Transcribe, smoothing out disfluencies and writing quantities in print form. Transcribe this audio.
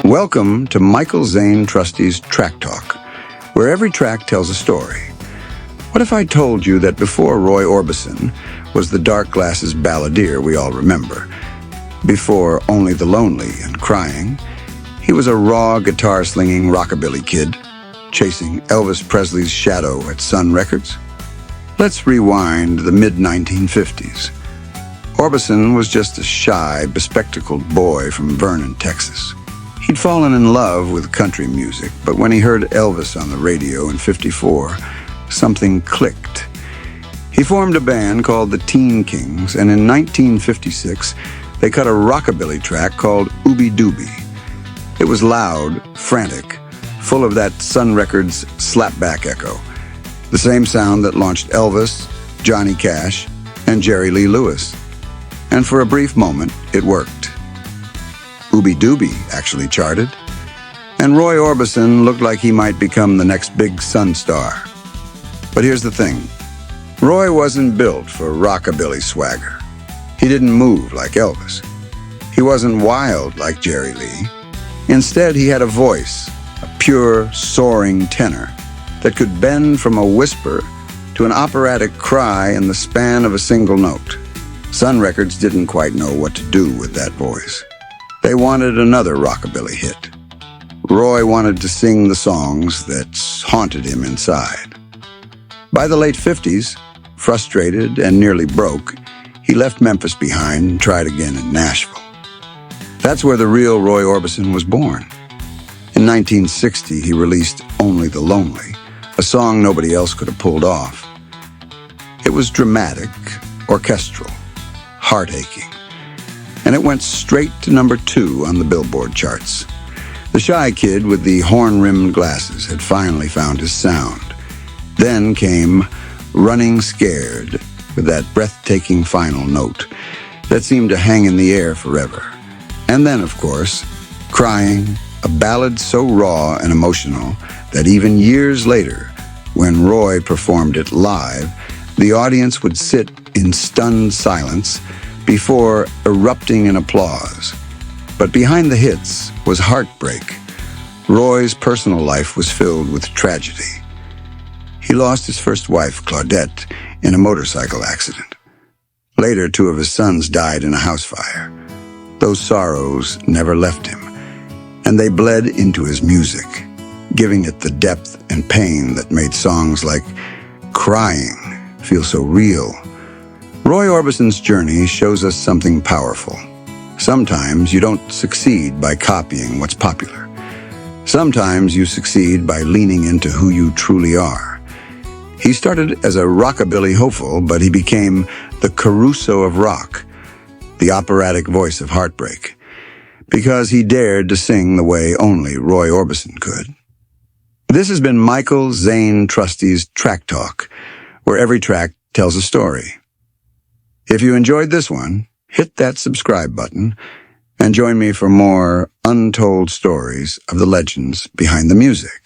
Welcome to Michael Zane Trusty's Track Talk, where every track tells a story. What if I told you that before Roy Orbison was the dark glasses balladeer we all remember, before Only the Lonely and Crying, he was a raw guitar-slinging rockabilly kid, chasing Elvis Presley's shadow at Sun Records? Let's rewind to the mid-1950s. Orbison was just a shy, bespectacled boy from Vernon, Texas. He'd fallen in love with country music, but when he heard Elvis on the radio in '54, something clicked. He formed a band called the Teen Kings, and in 1956, they cut a rockabilly track called Ooby Dooby. It was loud, frantic, full of that Sun Records slapback echo, the same sound that launched Elvis, Johnny Cash, and Jerry Lee Lewis. And for a brief moment, it worked. Ooby Dooby actually charted, and Roy Orbison looked like he might become the next big Sun star. But here's the thing. Roy wasn't built for rockabilly swagger. He didn't move like Elvis. He wasn't wild like Jerry Lee. Instead, he had a voice, a pure, soaring tenor that could bend from a whisper to an operatic cry in the span of a single note. Sun Records didn't quite know what to do with that voice. They wanted another rockabilly hit. Roy wanted to sing the songs that haunted him inside. By the late 50s, frustrated and nearly broke, he left Memphis behind and tried again in Nashville. That's where the real Roy Orbison was born. In 1960, he released Only the Lonely, a song nobody else could have pulled off. It was dramatic, orchestral, heart-aching, and it went straight to number 2 on the Billboard charts. The shy kid with the horn-rimmed glasses had finally found his sound. Then came Running Scared, with that breathtaking final note that seemed to hang in the air forever. And then, of course, Crying, a ballad so raw and emotional that even years later, when Roy performed it live, the audience would sit in stunned silence before erupting in applause. But behind the hits was heartbreak. Roy's personal life was filled with tragedy. He lost his first wife, Claudette, in a motorcycle accident. Later, 2 of his sons died in a house fire. Those sorrows never left him, and they bled into his music, giving it the depth and pain that made songs like Crying feel so real. Roy Orbison's journey shows us something powerful. Sometimes you don't succeed by copying what's popular. Sometimes you succeed by leaning into who you truly are. He started as a rockabilly hopeful, but he became the Caruso of Rock, the operatic voice of heartbreak, because he dared to sing the way only Roy Orbison could. This has been Michael Zane Trusty's Track Talk, where every track tells a story. If you enjoyed this one, hit that subscribe button and join me for more untold stories of the legends behind the music.